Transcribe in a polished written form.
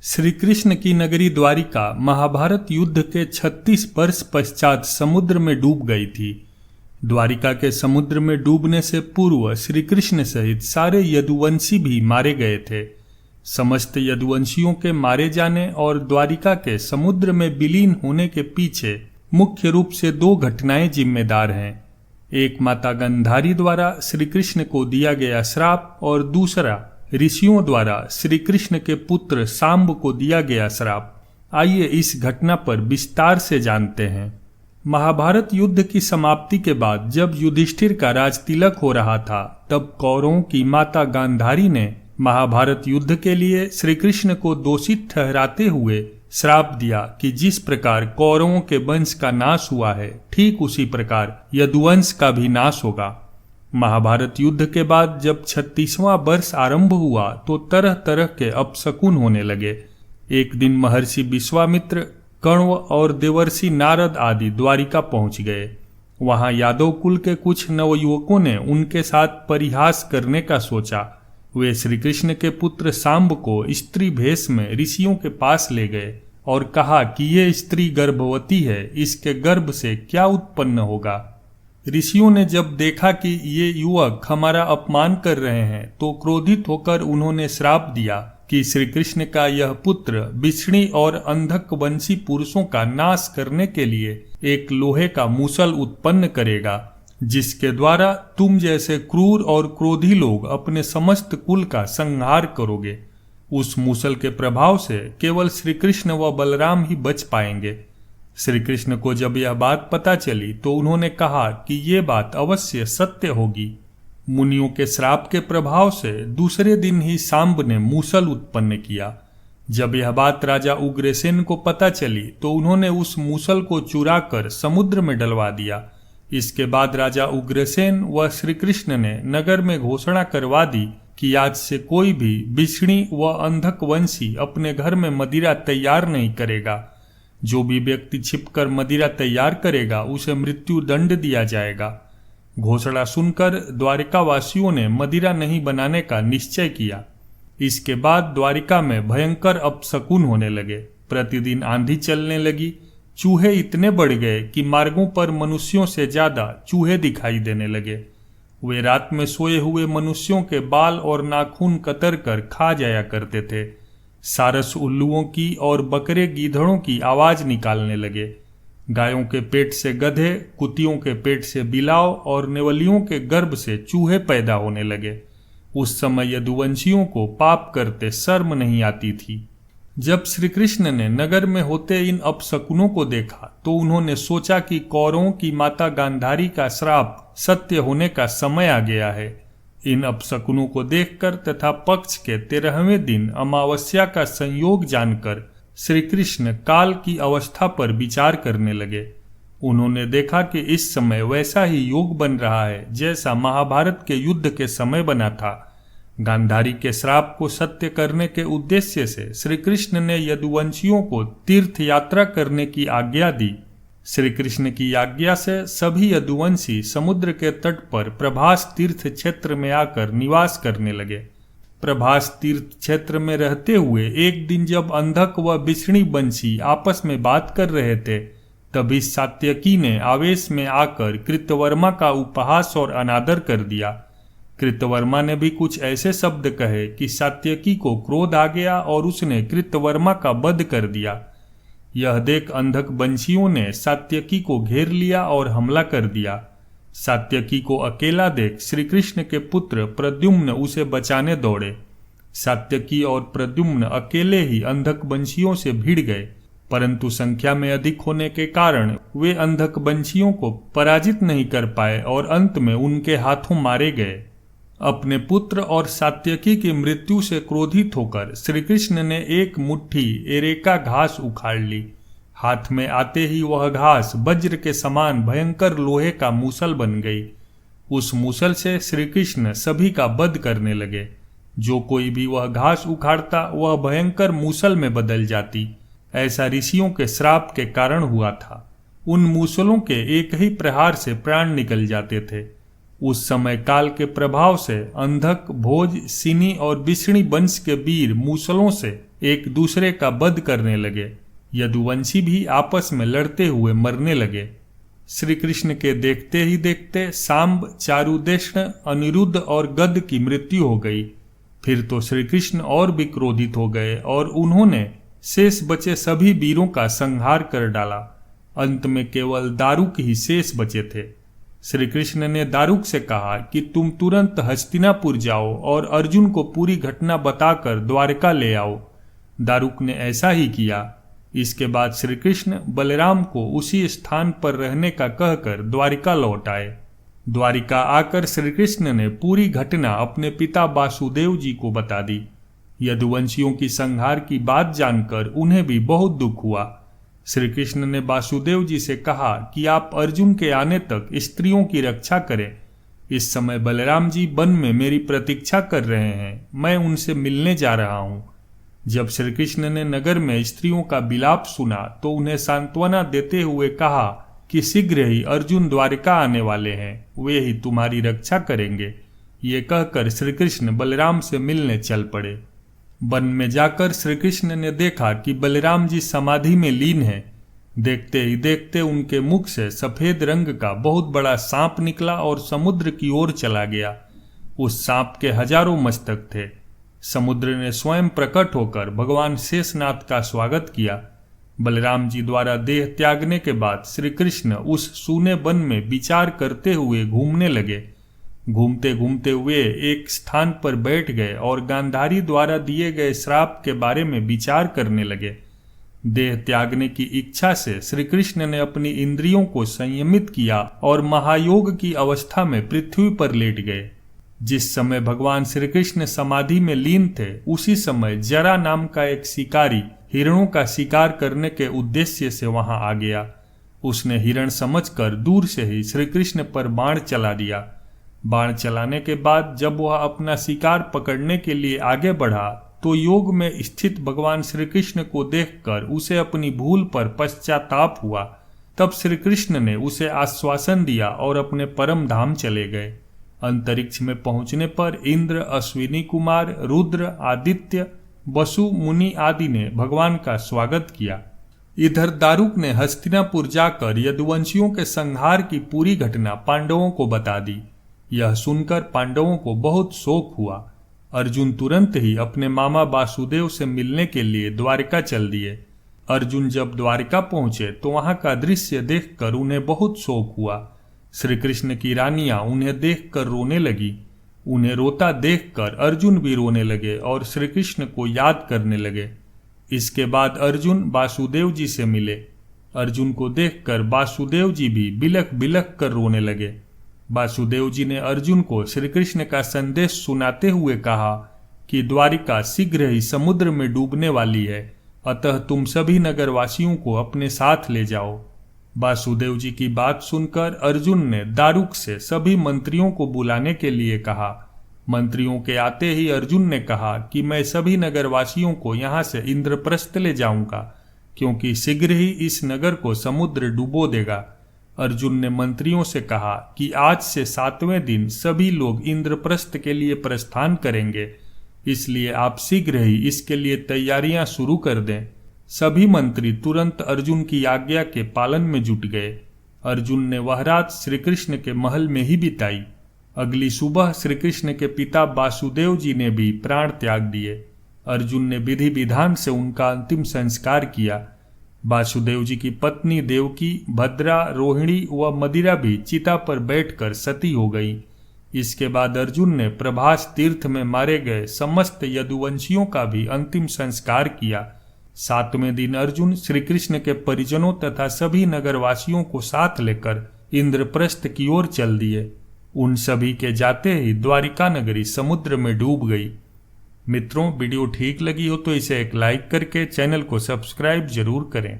श्री कृष्ण की नगरी द्वारिका महाभारत युद्ध के 36 वर्ष पश्चात समुद्र में डूब गई थी। द्वारिका के समुद्र में डूबने से पूर्व श्री कृष्ण सहित सारे यदुवंशी भी मारे गए थे। समस्त यदुवंशियों के मारे जाने और द्वारिका के समुद्र में विलीन होने के पीछे मुख्य रूप से दो घटनाएं जिम्मेदार हैं। एक माता गांधारी द्वारा श्री कृष्ण को दिया गया श्राप और दूसरा ऋषियों द्वारा श्री कृष्ण के पुत्र सांब को दिया गया श्राप। आइए इस घटना पर विस्तार से जानते हैं। महाभारत युद्ध की समाप्ति के बाद जब युधिष्ठिर का राजतिलक हो रहा था, तब कौरवों की माता गांधारी ने महाभारत युद्ध के लिए श्री कृष्ण को दोषित ठहराते हुए श्राप दिया कि जिस प्रकार कौरवों के वंश का नाश हुआ है, ठीक उसी प्रकार यदुवंश का भी नाश होगा। महाभारत युद्ध के बाद जब 36वां वर्ष आरंभ हुआ तो तरह तरह के अपशकुन होने लगे। एक दिन महर्षि विश्वामित्र, कण्व और देवर्षि नारद आदि द्वारिका पहुंच गए। वहां यादव कुल के कुछ नवयुवकों ने उनके साथ परिहास करने का सोचा। वे श्री कृष्ण के पुत्र सांब को स्त्री भेष में ऋषियों के पास ले गए और कहा कि ये स्त्री गर्भवती है, इसके गर्भ से क्या उत्पन्न होगा। ऋषियों ने जब देखा कि ये युवक हमारा अपमान कर रहे हैं, तो क्रोधित होकर उन्होंने श्राप दिया कि श्री कृष्ण का यह पुत्र बिछड़ी और अंधक वंशी पुरुषों का नाश करने के लिए एक लोहे का मूसल उत्पन्न करेगा, जिसके द्वारा तुम जैसे क्रूर और क्रोधी लोग अपने समस्त कुल का संहार करोगे। उस मूसल के प्रभाव से केवल श्री कृष्ण व बलराम ही बच पाएंगे। श्री कृष्ण को जब यह बात पता चली तो उन्होंने कहा कि ये बात अवश्य सत्य होगी। मुनियों के श्राप के प्रभाव से दूसरे दिन ही सांब ने मूसल उत्पन्न किया। जब यह बात राजा उग्रसेन को पता चली तो उन्होंने उस मूसल को चुराकर समुद्र में डलवा दिया। इसके बाद राजा उग्रसेन व श्री कृष्ण ने नगर में घोषणा करवा दी कि आज से कोई भी बिछड़ी व अंधक वंशी अपने घर में मदिरा तैयार नहीं करेगा। जो भी व्यक्ति छिपकर मदिरा तैयार करेगा उसे मृत्यु दंड दिया जाएगा। घोषणा सुनकर द्वारिका वासियों ने मदिरा नहीं बनाने का निश्चय किया। इसके बाद द्वारिका में भयंकर अपशकुन होने लगे। प्रतिदिन आंधी चलने लगी। चूहे इतने बढ़ गए कि मार्गों पर मनुष्यों से ज्यादा चूहे दिखाई देने लगे। वे रात में सोए हुए मनुष्यों के बाल और नाखून कतर कर खा जाया करते थे। सारस उल्लुओं की और बकरे गीधड़ों की आवाज निकालने लगे। गायों के पेट से गधे, कुतियों के पेट से बिलाव और नेवलियों के गर्भ से चूहे पैदा होने लगे। उस समय यदुवंशियों को पाप करते शर्म नहीं आती थी। जब श्री कृष्ण ने नगर में होते इन अपशकुनों को देखा तो उन्होंने सोचा कि कौरवों की माता गांधारी का श्राप सत्य होने का समय आ गया है। इन अपशकुनों को देखकर तथा पक्ष के 13वें दिन अमावस्या का संयोग जानकर श्री कृष्ण काल की अवस्था पर विचार करने लगे। उन्होंने देखा कि इस समय वैसा ही योग बन रहा है जैसा महाभारत के युद्ध के समय बना था। गांधारी के श्राप को सत्य करने के उद्देश्य से श्री कृष्ण ने यदुवंशियों को तीर्थ यात्रा करने की आज्ञा दी। श्री कृष्ण की आज्ञा से सभी यदुवंशी समुद्र के तट पर प्रभास तीर्थ क्षेत्र में आकर निवास करने लगे। प्रभास तीर्थ क्षेत्र में रहते हुए एक दिन जब अंधक व बिछड़ी वंशी आपस में बात कर रहे थे, तभी सात्यकी ने आवेश में आकर कृतवर्मा का उपहास और अनादर कर दिया। कृतवर्मा ने भी कुछ ऐसे शब्द कहे कि सात्यकी को क्रोध आ गया और उसने कृतवर्मा का वध कर दिया। यह देख अंधक वंशियों ने सात्यकी को घेर लिया और हमला कर दिया। सात्यकी को अकेला देख श्री कृष्ण के पुत्र प्रद्युम्न उसे बचाने दौड़े। सात्यकी और प्रद्युम्न अकेले ही अंधक वंशियों से भिड़ गए, परंतु संख्या में अधिक होने के कारण वे अंधक वंशियों को पराजित नहीं कर पाए और अंत में उनके हाथों मारे गए। अपने पुत्र और सात्यकी की मृत्यु से क्रोधित होकर श्री कृष्ण ने एक मुट्ठी एरेका घास उखाड़ ली। हाथ में आते ही वह घास वज्र के समान भयंकर लोहे का मूसल बन गई। उस मूसल से श्री कृष्ण सभी का वध करने लगे। जो कोई भी वह घास उखाड़ता वह भयंकर मूसल में बदल जाती। ऐसा ऋषियों के श्राप के कारण हुआ था। उन मूसलों के एक ही प्रहार से प्राण निकल जाते थे। उस समय काल के प्रभाव से अंधक, भोज, सिनी और बिष्णी वंश के वीर मूसलों से एक दूसरे का वध करने लगे। यदुवंशी भी आपस में लड़ते हुए मरने लगे। श्री कृष्ण के देखते ही देखते सांब, चारुदेष्ण, अनिरुद्ध और गद की मृत्यु हो गई। फिर तो श्री कृष्ण और भी क्रोधित हो गए और उन्होंने शेष बचे सभी वीरों का संहार कर डाला। अंत में केवल दारुक ही शेष बचे थे। श्री कृष्ण ने दारुक से कहा कि तुम तुरंत हस्तिनापुर जाओ और अर्जुन को पूरी घटना बताकर द्वारका ले आओ। दारुक ने ऐसा ही किया। इसके बाद श्री कृष्ण बलराम को उसी स्थान पर रहने का कहकर द्वारिका लौट आए। द्वारिका आकर श्री कृष्ण ने पूरी घटना अपने पिता वासुदेव जी को बता दी। यदुवंशियों की संहार की बात जानकर उन्हें भी बहुत दुख हुआ। श्री कृष्ण ने वासुदेव जी से कहा कि आप अर्जुन के आने तक स्त्रियों की रक्षा करें। इस समय बलराम जी वन में मेरी प्रतीक्षा कर रहे हैं, मैं उनसे मिलने जा रहा हूँ। जब श्री कृष्ण ने नगर में स्त्रियों का विलाप सुना तो उन्हें सांत्वना देते हुए कहा कि शीघ्र ही अर्जुन द्वारिका आने वाले हैं, वे ही तुम्हारी रक्षा करेंगे। ये कहकर श्री कृष्ण बलराम से मिलने चल पड़े। वन में जाकर श्री कृष्ण ने देखा कि बलराम जी समाधि में लीन हैं। देखते ही देखते उनके मुख से सफेद रंग का बहुत बड़ा सांप निकला और समुद्र की ओर चला गया। उस सांप के हजारों मस्तक थे। समुद्र ने स्वयं प्रकट होकर भगवान शेषनाथ का स्वागत किया। बलराम जी द्वारा देह त्यागने के बाद श्री कृष्ण उस सूने वन में विचार करते हुए घूमने लगे। घूमते घूमते वे एक स्थान पर बैठ गए और गांधारी द्वारा दिए गए श्राप के बारे में विचार करने लगे। देह त्यागने की इच्छा से श्री कृष्ण ने अपनी इंद्रियों को संयमित किया और महायोग की अवस्था में पृथ्वी पर लेट गए। जिस समय भगवान श्री कृष्ण समाधि में लीन थे, उसी समय जरा नाम का एक शिकारी हिरणों का शिकार करने के उद्देश्य से वहां आ गया। उसने हिरण समझकर दूर से ही श्री कृष्ण पर बाण चला दिया। बाण चलाने के बाद जब वह अपना शिकार पकड़ने के लिए आगे बढ़ा तो योग में स्थित भगवान श्री कृष्ण को देखकर उसे अपनी भूल पर पश्चाताप हुआ। तब श्री कृष्ण ने उसे आश्वासन दिया और अपने परम धाम चले गए। अंतरिक्ष में पहुंचने पर इंद्र, अश्विनी कुमार, रुद्र, आदित्य, वसु मुनि आदि ने भगवान का स्वागत किया। इधर दारुक ने हस्तिनापुर जाकर यदुवंशियों के संहार की पूरी घटना पांडवों को बता दी। यह सुनकर पांडवों को बहुत शोक हुआ। अर्जुन तुरंत ही अपने मामा वासुदेव से मिलने के लिए द्वारिका चल दिए। अर्जुन जब द्वारिका पहुंचे तो वहां का दृश्य देखकर उन्हें बहुत शोक हुआ। श्री कृष्ण की रानियां उन्हें देखकर रोने लगी। उन्हें रोता देखकर अर्जुन भी रोने लगे और श्री कृष्ण को याद करने लगे। इसके बाद अर्जुन वासुदेव जी से मिले। अर्जुन को देखकर वासुदेव जी भी बिलख बिलख कर रोने लगे। वासुदेव जी ने अर्जुन को श्री कृष्ण का संदेश सुनाते हुए कहा कि द्वारिका शीघ्र ही समुद्र में डूबने वाली है, अतः तुम सभी नगरवासियों को अपने साथ ले जाओ। वासुदेव जी की बात सुनकर अर्जुन ने दारुक से सभी मंत्रियों को बुलाने के लिए कहा। मंत्रियों के आते ही अर्जुन ने कहा कि मैं सभी नगरवासियों को यहाँ से इंद्रप्रस्थ ले जाऊंगा, क्योंकि शीघ्र ही इस नगर को समुद्र डुबो देगा। अर्जुन ने मंत्रियों से कहा कि आज से 7वें दिन सभी लोग इंद्रप्रस्थ के लिए प्रस्थान करेंगे, इसलिए आप शीघ्र ही इसके लिए तैयारियां शुरू कर दें। सभी मंत्री तुरंत अर्जुन की आज्ञा के पालन में जुट गए। अर्जुन ने वह रात श्री कृष्ण के महल में ही बिताई। अगली सुबह श्री कृष्ण के पिता वासुदेव जी ने भी प्राण त्याग दिए। अर्जुन ने विधि विधान से उनका अंतिम संस्कार किया। वासुदेव जी की पत्नी देवकी, भद्रा, रोहिणी व मदिरा भी चिता पर बैठकर सती हो गई। इसके बाद अर्जुन ने प्रभास तीर्थ में मारे गए समस्त यदुवंशियों का भी अंतिम संस्कार किया। 7वें दिन अर्जुन श्री कृष्ण के परिजनों तथा सभी नगरवासियों को साथ लेकर इंद्रप्रस्थ की ओर चल दिए। उन सभी के जाते ही द्वारिका नगरी समुद्र में डूब गई। मित्रों, वीडियो ठीक लगी हो तो इसे एक लाइक करके चैनल को सब्सक्राइब जरूर करें।